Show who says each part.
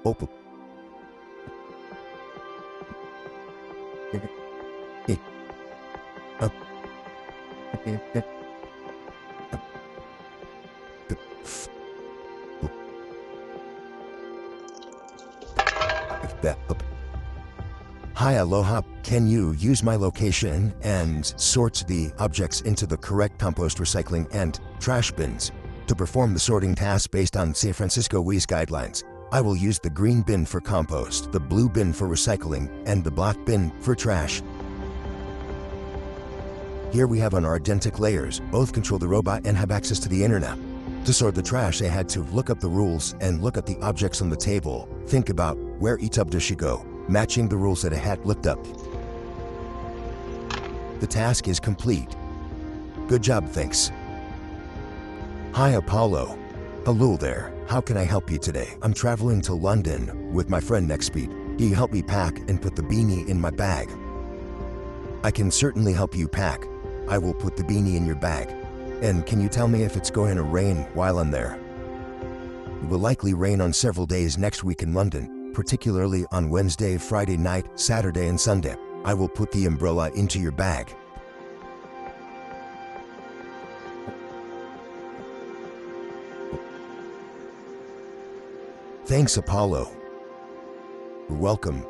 Speaker 1: Open. Hi, aloha. Can you use my location and sort the objects into the correct compost, recycling, and trash bins? To perform the sorting task based on San Francisco WE's guidelines, I will use the green bin for compost, the blue bin for recycling, and the black bin for trash. Here we have on our Agentic layers, both control the robot and have access to the internet. To sort the trash, I had to look up the rules and look at the objects on the table. Think about where each object should go, matching the rules that I had looked up. The task is complete. Good job, thanks. Hi, Apollo. Hello there. How can I help you today? I'm traveling to London with my friend Nextbeat. He helped me pack and put the beanie in my bag. I can certainly help you pack. I will put the beanie in your bag. And can you tell me if it's going to rain while I'm there? It will likely rain on several days next week in London, particularly on Wednesday, Friday night, Saturday, and Sunday. I will put the umbrella into your bag. Thanks, Apollo. You're welcome.